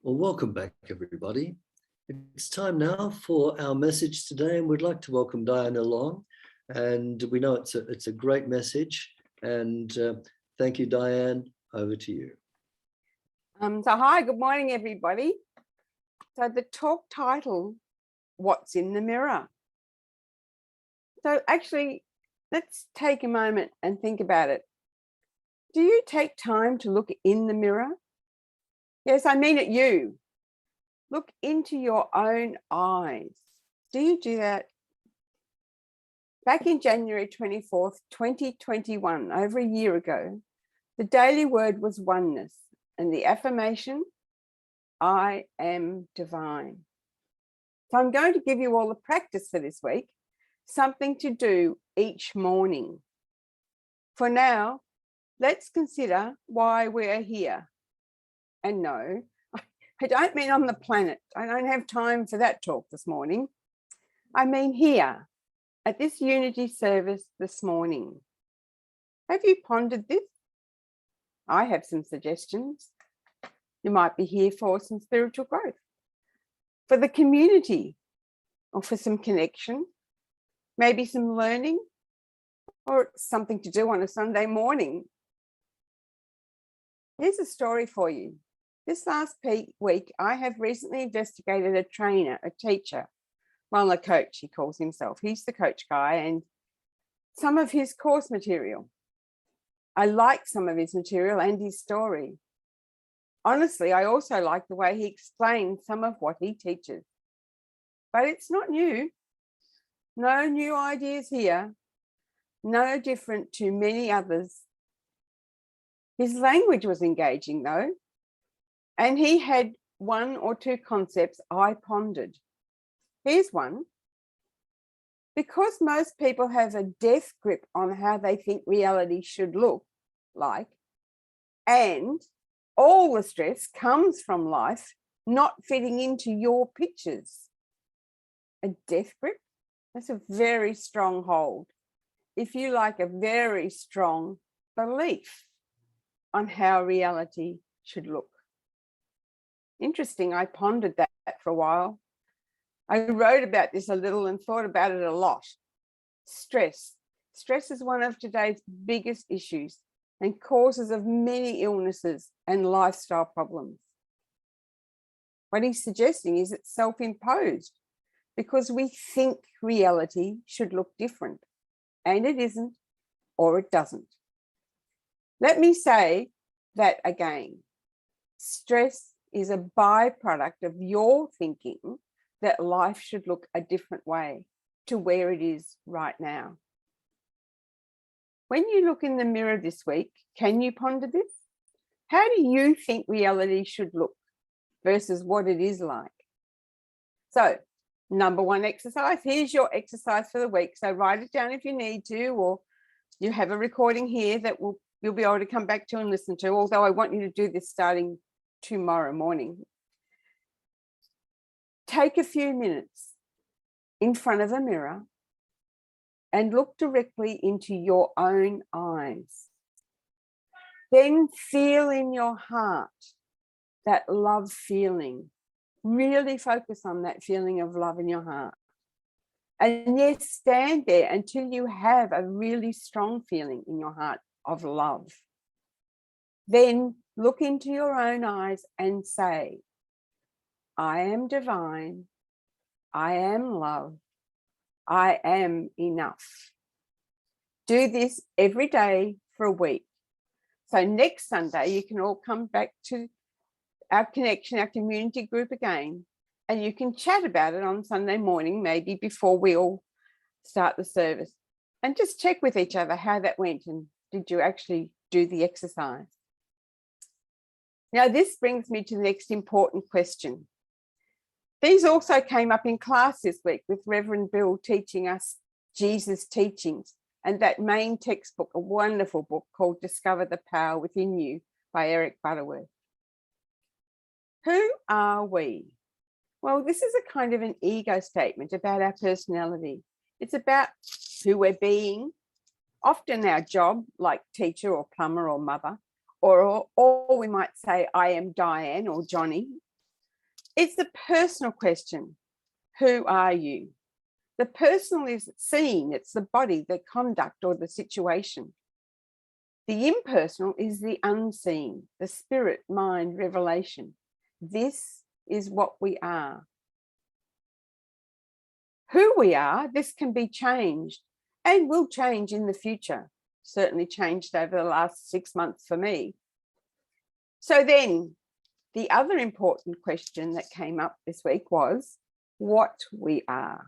Well, welcome back, everybody. It's time now for our message today, and we'd like to welcome Diane along. And we know it's a great message. And thank you, Diane. Over to you. Hi, good morning, everybody. So the talk title, What's in the Mirror? So actually, let's take a moment and think about it. Do you take time to look in the mirror? Yes, I mean at you. Look into your own eyes. Do you do that? Back in January 24th, 2021, over a year ago, the daily word was oneness, and the affirmation, I am divine. So I'm going to give you all the practice for this week, something to do each morning. For now, let's consider why we're here. And no, I don't mean on the planet. I don't have time for that talk this morning. I mean here, at this Unity service this morning. Have you pondered this? I have some suggestions. You might be here for some spiritual growth, for the community, or for some connection, maybe some learning, or something to do on a Sunday morning. Here's a story for you. This last week, I have recently investigated a trainer, a teacher, well, a coach, he calls himself. He's the coach guy, and some of his course material. I like some of his material and his story. Honestly, I also like the way he explains some of what he teaches. But it's not new. No new ideas here. No different to many others. His language was engaging though, and he had one or two concepts I pondered. Here's one. Because most people have a death grip on how they think reality should look like, and all the stress comes from life not fitting into your pictures. A death grip? That's a very strong hold. If you like, a very strong belief on how reality should look. Interesting, I pondered that for a while. I wrote about this a little and thought about it a lot. Stress. Stress is one of today's biggest issues and causes of many illnesses and lifestyle problems. What he's suggesting is it's self-imposed because we think reality should look different, and it isn't, or it doesn't. Let me say that again. Stress is a byproduct of your thinking that life should look a different way to where it is right now. When you look in the mirror this week, can you ponder this? How do you think reality should look versus what it is like? So, number one exercise, here's your exercise for the week. So write it down if you need to, or you have a recording here that you'll be able to come back to and listen to, although I want you to do this starting tomorrow morning. Take a few minutes in front of a mirror and look directly into your own eyes. Then feel in your heart that love feeling. Really focus on that feeling of love in your heart. And yes, stand there until you have a really strong feeling in your heart of love. Then look into your own eyes and say, I am divine. I am love. I am enough. Do this every day for a week. So next Sunday, you can all come back to our connection, our community group again, and you can chat about it on Sunday morning, maybe before we all start the service, and just check with each other how that went and did you actually do the exercise. Now, this brings me to the next important question. These also came up in class this week with Reverend Bill teaching us Jesus' teachings and that main textbook, a wonderful book called Discover the Power Within You by Eric Butterworth. Who are we? Well, this is a kind of an ego statement about our personality. It's about who we're being, often our job, like teacher or plumber or mother, or we might say, I am Diane or Johnny. It's the personal question. Who are you? The personal is seen. It's the body, the conduct, or the situation. The impersonal is the unseen, the spirit, mind, revelation. This is what we are. Who we are, this can be changed and will change in the future. Certainly changed over the last 6 months for me. So then the other important question that came up this week was what we are.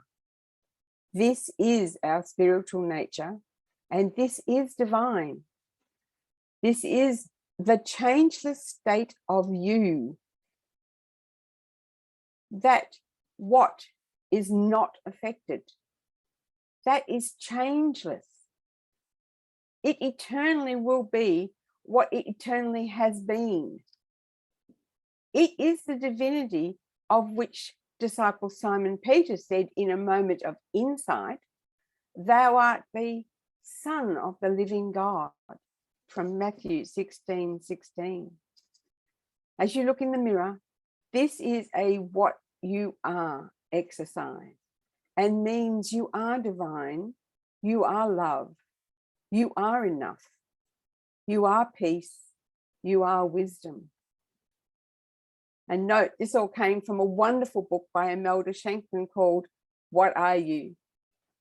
This is our spiritual nature, and this is divine. This is the changeless state of you. That what is not affected. That is changeless. It eternally will be what it eternally has been. It is the divinity of which disciple Simon Peter said in a moment of insight, "Thou art the Son of the living God," from Matthew 16:16. As you look in the mirror, this is a what you are exercise, and means you are divine, you are love, you are enough, you are peace, you are wisdom. And note, this all came from a wonderful book by Imelda Shanklin called What Are You?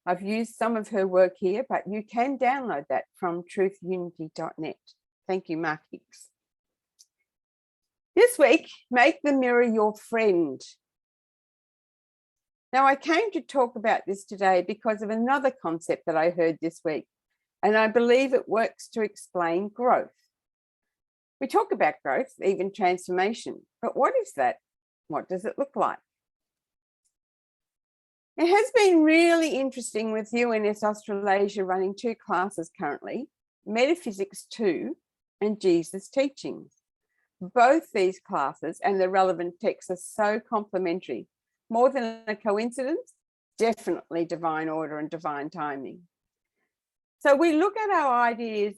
I've used some of her work here, but you can download that from truthunity.net. Thank you, Mark Hicks. This week, make the mirror your friend. Now, I came to talk about this today because of another concept that I heard this week, and I believe it works to explain growth. We talk about growth, even transformation, but what is that? What does it look like? It has been really interesting with UNS Australasia running 2 classes currently, Metaphysics 2 and Jesus Teachings. Both these classes and the relevant texts are so complementary. More than a coincidence, definitely divine order and divine timing. So we look at our ideas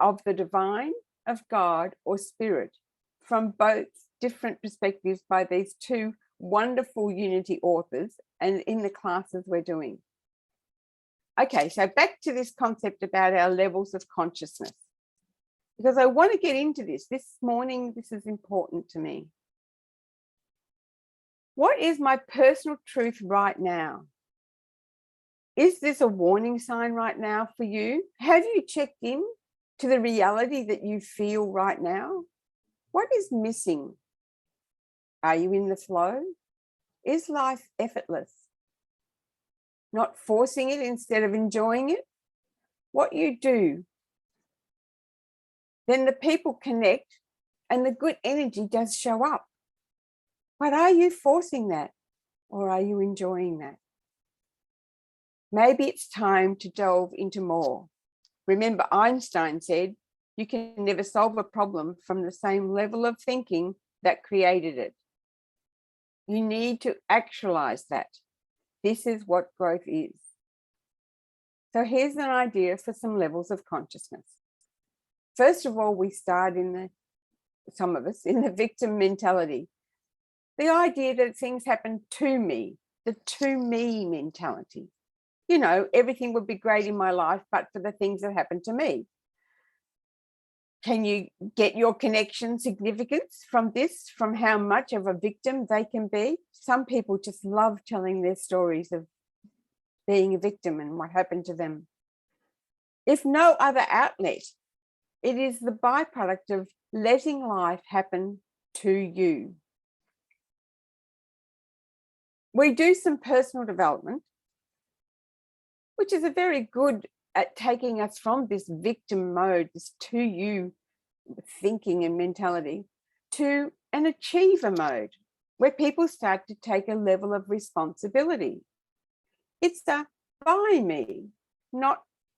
of the divine, of God or spirit from both different perspectives by these 2 wonderful Unity authors and in the classes we're doing. Okay, so back to this concept about our levels of consciousness, because I want to get into this morning. This is important to me. What is my personal truth right now? Is this a warning sign right now for you? Have you checked in to the reality that you feel right now? What is missing? Are you in the flow? Is life effortless? Not forcing it instead of enjoying it? What you do, then the people connect and the good energy does show up. But are you forcing that or are you enjoying that? Maybe it's time to delve into more. Remember, Einstein said, you can never solve a problem from the same level of thinking that created it. You need to actualize that. This is what growth is. So here's an idea for some levels of consciousness. First of all, we start some of us, in the victim mentality. The idea that things happen to me, the to me mentality. You know, everything would be great in my life, but for the things that happen to me. Can you get your connection significance from this, from how much of a victim they can be? Some people just love telling their stories of being a victim and what happened to them. If no other outlet, it is the byproduct of letting life happen to you. We do some personal development, which is a very good at taking us from this victim mode, this to you thinking and mentality, to an achiever mode, where people start to take a level of responsibility. It's the by me,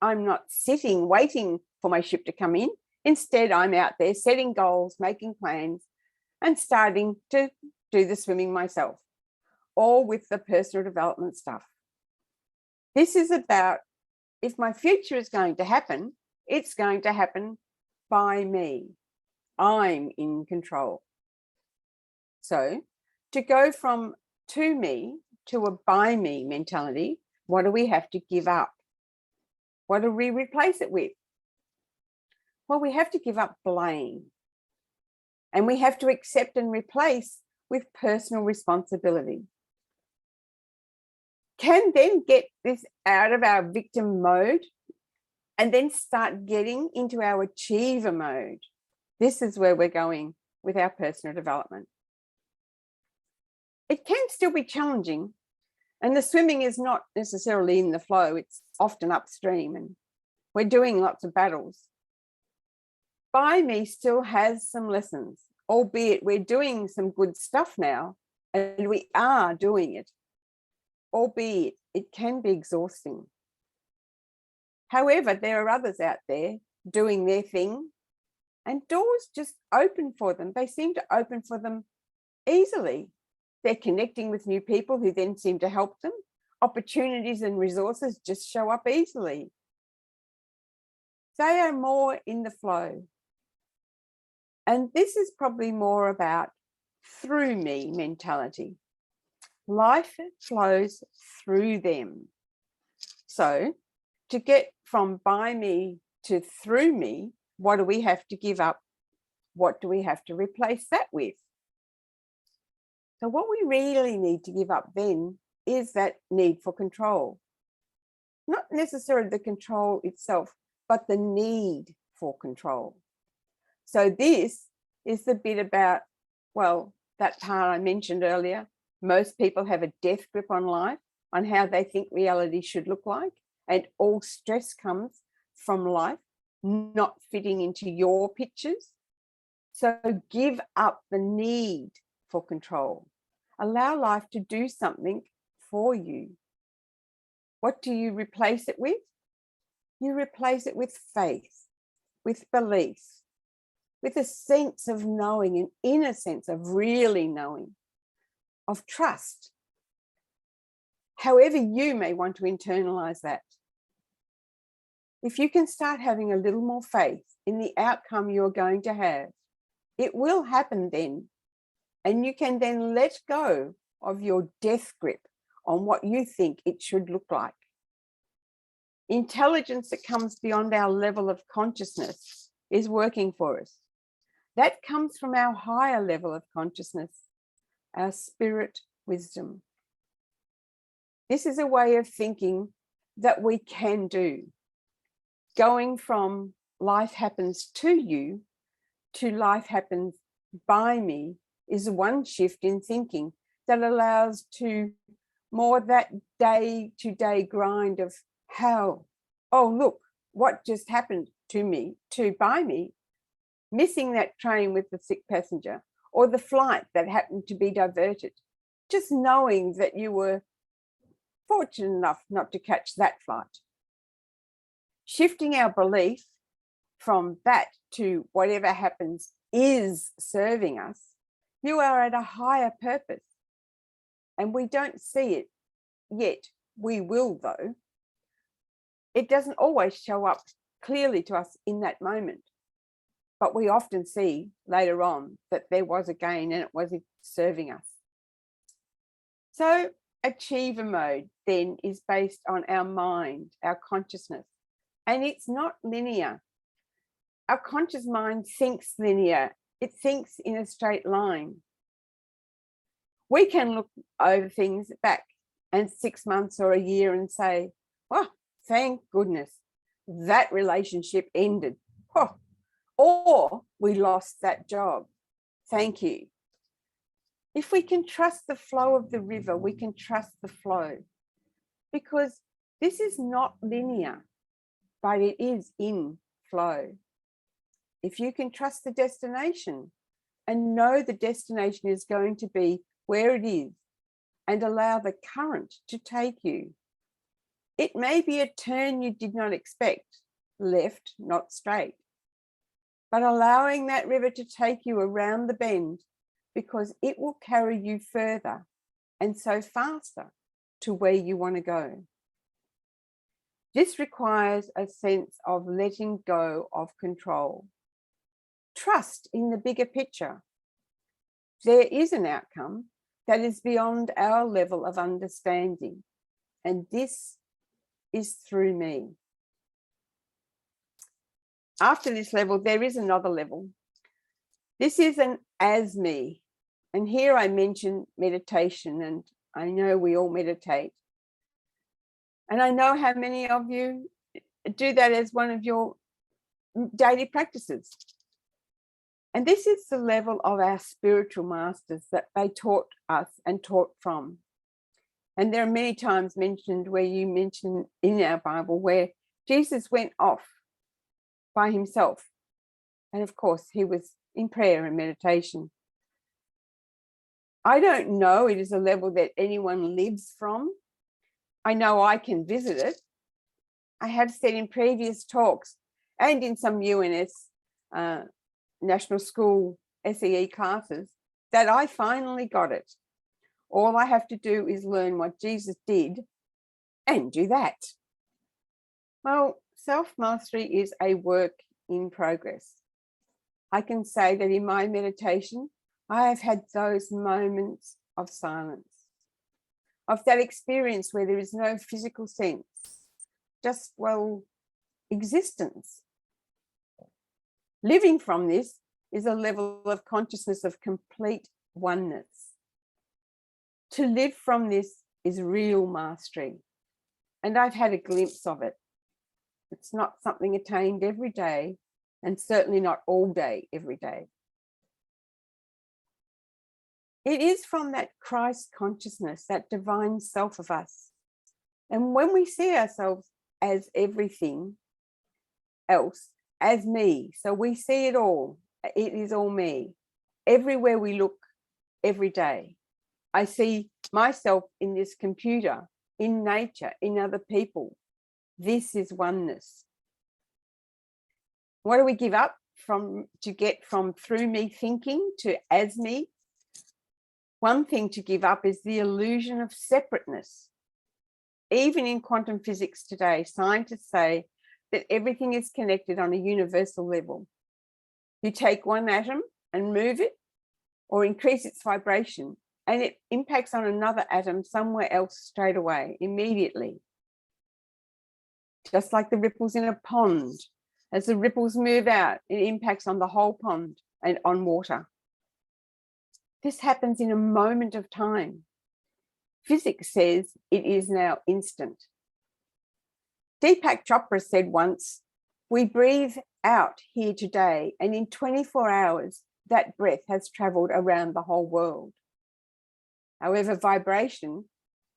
I'm not sitting waiting for my ship to come in. Instead, I'm out there setting goals, making plans, and starting to do the swimming myself, all with the personal development stuff. This is about, if my future is going to happen, it's going to happen by me. I'm in control. So To go from to me to a by me mentality, what do we have to give up? What do we replace it with? Well, we have to give up blame. And we have to accept and replace with personal responsibility. Can then get this out of our victim mode and then start getting into our achiever mode. This is where we're going with our personal development. It can still be challenging, and the swimming is not necessarily in the flow, it's often upstream, and we're doing lots of battles. By me still has some lessons, albeit we're doing some good stuff now, and we are doing it, albeit it can be exhausting. However, there are others out there doing their thing, and doors just open for them. They seem to open for them easily. They're connecting with new people who then seem to help them. Opportunities and resources just show up easily. They are more in the flow. And this is probably more about through me mentality. Life flows through them. So to get from by me to through me, what do we have to give up? What do we have to replace that with? So what we really need to give up then is that need for control. Not necessarily the control itself, but the need for control. So this is the bit about, well, that part I mentioned earlier. Most people have a death grip on life, on how they think reality should look like. And all stress comes from life not fitting into your pictures. So give up the need for control. Allow life to do something for you. What do you replace it with? You replace it with faith, with belief, with a sense of knowing, an inner sense of really knowing, of trust. However you may want to internalize that. If you can start having a little more faith in the outcome you're going to have, it will happen then. And you can then let go of your death grip on what you think it should look like. Intelligence that comes beyond our level of consciousness is working for us. That comes from our higher level of consciousness, our spirit wisdom. This is a way of thinking that we can do. Going from life happens to you to life happens by me is one shift in thinking that allows to more that day-to-day grind of how, oh, look, what just happened to me, to by me, missing that train with the sick passenger or the flight that happened to be diverted. Just knowing that you were fortunate enough not to catch that flight. Shifting our belief from that to whatever happens is serving us, you are at a higher purpose. And we don't see it yet. We will, though. It doesn't always show up clearly to us in that moment. But we often see later on that there was a gain and it was serving us. So achiever mode then is based on our mind, our consciousness, and it's not linear. Our conscious mind thinks linear. It thinks in a straight line. We can look over things back and 6 months or a year and say, oh, thank goodness that relationship ended. Oh, or we lost that job. Thank you. If we can trust the flow of the river, we can trust the flow, because this is not linear, but it is in flow. If you can trust the destination and know the destination is going to be where it is and allow the current to take you, it may be a turn you did not expect, left, not straight, but allowing that river to take you around the bend, because it will carry you further and so faster to where you want to go. This requires a sense of letting go of control. Trust in the bigger picture. There is an outcome, that is beyond our level of understanding. And this is through me. After this level, there is another level. This is an as me. And here I mention meditation, and I know we all meditate. And I know how many of you do that as one of your daily practices. And this is the level of our spiritual masters that they taught us and taught from. And there are many times mentioned where you mention in our Bible where Jesus went off by himself. And of course, he was in prayer and meditation. I don't know it is a level that anyone lives from. I know I can visit it. I have said in previous talks and in some UNS National School SEE classes that I finally got it. All I have to do is learn what Jesus did and do that. Well, self-mastery is a work in progress. I can say that in my meditation, I have had those moments of silence, of that experience where there is no physical sense, just, well, existence. Living from this is a level of consciousness of complete oneness. To live from this is real mastery. And I've had a glimpse of it. It's not something attained every day, and certainly not all day, every day. It is from that Christ consciousness, that divine self of us. And when we see ourselves as everything else, as me, so we see it all, it is all me. Everywhere we look, every day, I see myself in this computer, in nature, in other people. This is oneness. What do we give up to get from through me thinking to as me? One thing to give up is the illusion of separateness. Even in quantum physics today, scientists say that everything is connected on a universal level. You take one atom and move it or increase its vibration, and it impacts on another atom somewhere else straight away, immediately. Just like the ripples in a pond. As the ripples move out, it impacts on the whole pond and on water. This happens in a moment of time. Physics says it is now instant. Deepak Chopra said once, we breathe out here today, and in 24 hours, that breath has traveled around the whole world. However, vibration,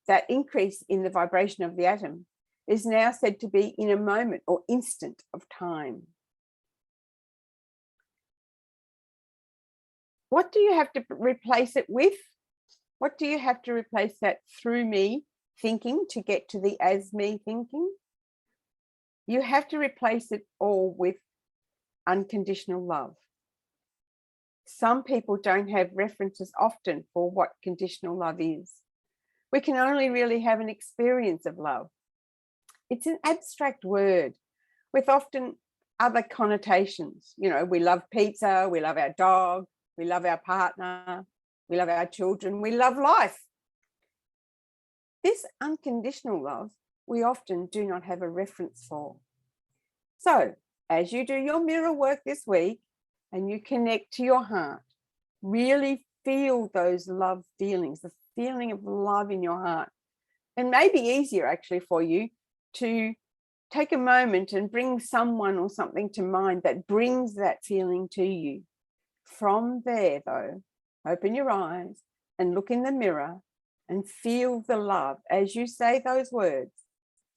that increase in the vibration of the atom, is now said to be in a moment or instant of time. What do you have to replace it with? What do you have to replace that through me thinking to get to the as me thinking? You have to replace it all with unconditional love. Some people don't have references often for what conditional love is. We can only really have an experience of love. It's an abstract word with often other connotations. You know, we love pizza, we love our dog, we love our partner, we love our children, we love life. This unconditional love, we often do not have a reference for. So, as you do your mirror work this week and you connect to your heart, really feel those love feelings, the feeling of love in your heart. And maybe easier actually for you to take a moment and bring someone or something to mind that brings that feeling to you. From there, though, open your eyes and look in the mirror and feel the love as you say those words.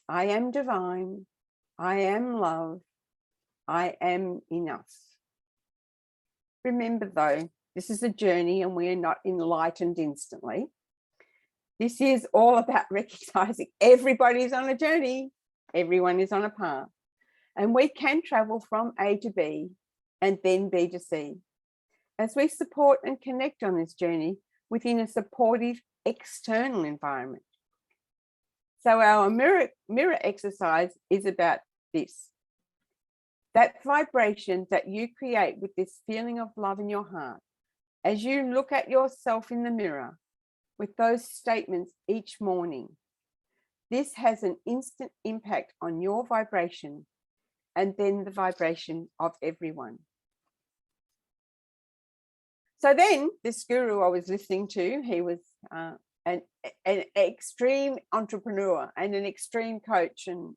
I am divine. I am love. I am enough. Remember, though, this is a journey and we are not enlightened instantly. This is all about recognizing everybody's on a journey. Everyone is on a path. And we can travel from A to B and then B to C. As we support and connect on this journey within a supportive external environment. So our mirror exercise is about this. That vibration that you create with this feeling of love in your heart. As you look at yourself in the mirror, with those statements each morning. This has an instant impact on your vibration and then the vibration of everyone. So then this guru I was listening to, he was an extreme entrepreneur and an extreme coach, and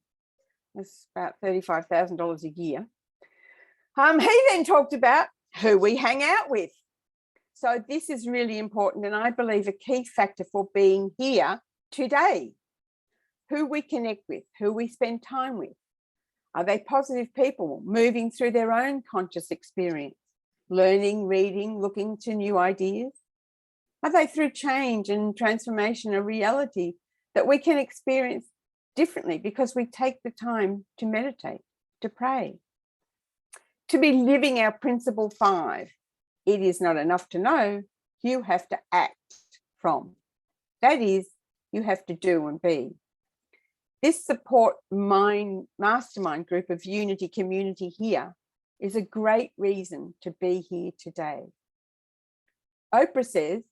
was about $35,000 a year. He then talked about who we hang out with. So this is really important, and I believe a key factor for being here today. Who we connect with, who we spend time with. Are they positive people moving through their own conscious experience, learning, reading, looking to new ideas? Are they through change and transformation a reality that we can experience differently because we take the time to meditate, to pray, to be living our principle 5? It is not enough to know, you have to act from. That is, you have to do and be. This support mastermind group of Unity community here is a great reason to be here today. Oprah says,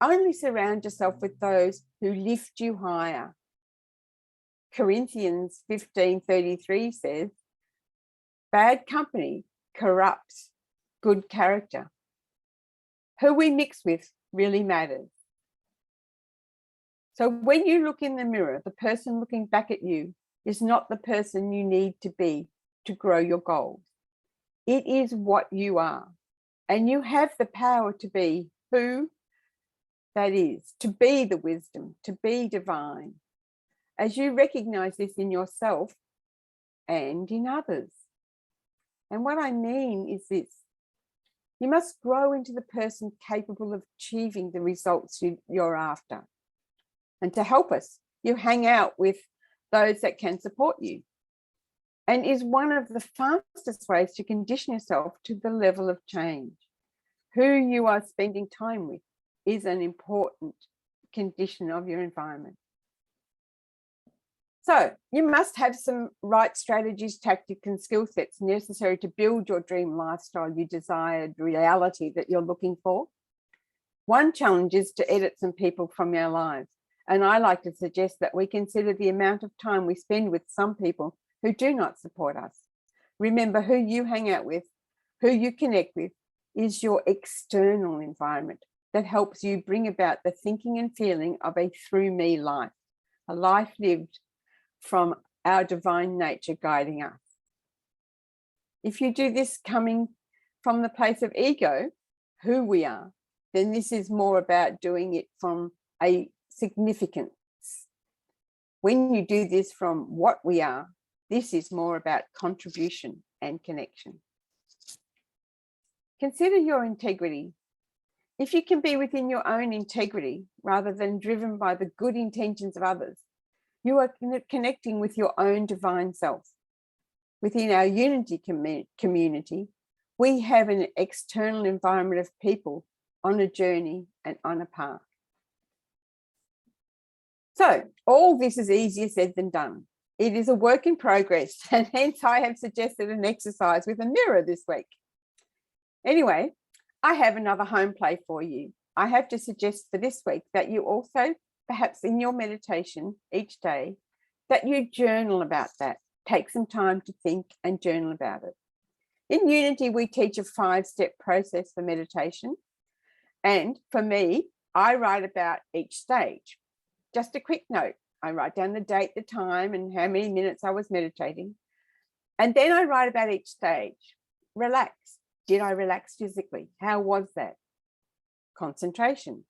only surround yourself with those who lift you higher. Corinthians 15:33 says, bad company corrupts good character. Who we mix with really matters. So when you look in the mirror, the person looking back at you is not the person you need to be to grow your goals. It is what you are. And you have the power to be who that is, to be the wisdom, to be divine. As you recognize this in yourself and in others. And what I mean is this: you must grow into the person capable of achieving the results you're after. And to help us, you hang out with those that can support you, and is one of the fastest ways to condition yourself to the level of change. Who you are spending time with is an important condition of your environment. So you must have some right strategies, tactics, and skill sets necessary to build your dream lifestyle, your desired reality that you're looking for. One challenge is to edit some people from our lives. And I like to suggest that we consider the amount of time we spend with some people who do not support us. Remember, who you hang out with, who you connect with, is your external environment that helps you bring about the thinking and feeling of a through me life, a life lived from our divine nature guiding us. If you do this coming from the place of ego, who we are, then this is more about doing it from a significance. When you do this from what we are, this is more about contribution and connection. Consider your integrity. If you can be within your own integrity rather than driven by the good intentions of others, you are connecting with your own divine self. Within our Unity community, we have an external environment of people on a journey and on a path. So all this is easier said than done. It is a work in progress, and hence I have suggested an exercise with a mirror this week. Anyway, I have another home play for you. I have to suggest for this week that you also, perhaps in your meditation each day, that you journal about that. Take some time to think and journal about it. In Unity, we teach a 5-step process for meditation. And for me, I write about each stage. Just a quick note. I write down the date, the time, and how many minutes I was meditating. And then I write about each stage. Relax. Did I relax physically? How was that? Concentration.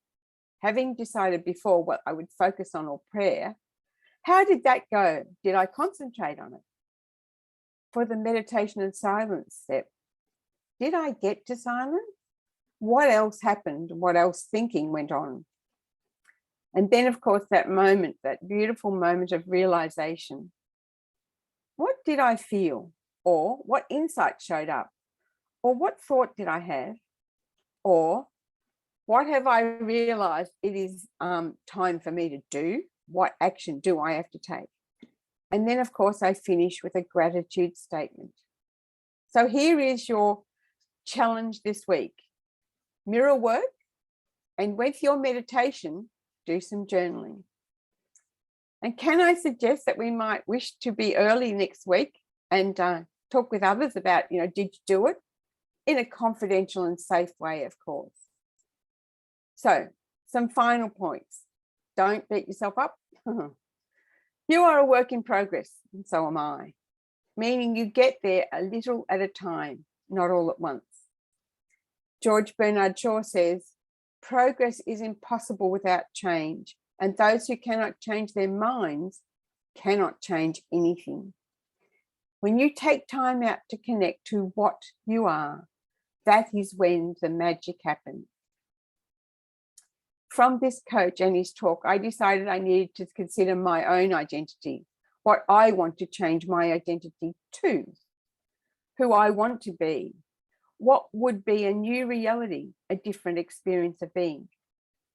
Having decided before what I would focus on or prayer, how did that go? Did I concentrate on it? For the meditation and silence step, did I get to silence? What else happened? What else thinking went on? And then, of course, that moment, that beautiful moment of realization. What did I feel? Or what insight showed up? Or what thought did I have? Or what have I realized it is time for me to do? What action do I have to take? And then, of course, I finish with a gratitude statement. So here is your challenge this week. Mirror work, and with your meditation, do some journaling. And can I suggest that we might wish to be early next week and talk with others about, did you do it? In a confidential and safe way, of course. So, some final points. Don't beat yourself up. You are a work in progress, and so am I, meaning you get there a little at a time, not all at once. George Bernard Shaw says, progress is impossible without change, and those who cannot change their minds cannot change anything. When you take time out to connect to what you are, that is when the magic happens. From this coach and his talk, I decided I needed to consider my own identity, what I want to change my identity to, who I want to be, what would be a new reality, a different experience of being.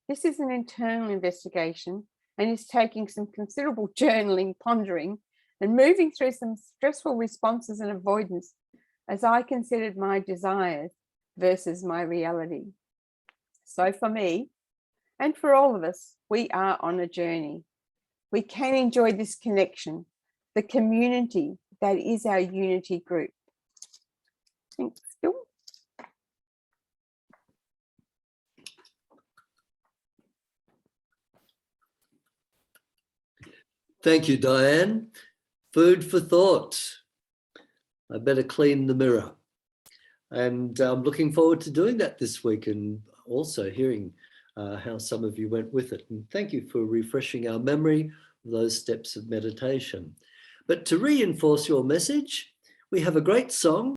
This is an internal investigation and is taking some considerable journaling, pondering, and moving through some stressful responses and avoidance as I considered my desires versus my reality. So for me, and for all of us, we are on a journey. We can enjoy this connection, the community that is our unity group. Thanks, Phil. Thank you, Diane. Food for thought. I better clean the mirror. And I'm looking forward to doing that this week and also hearing how some of you went with it. And thank you for refreshing our memory of those steps of meditation. But to reinforce your message, we have a great song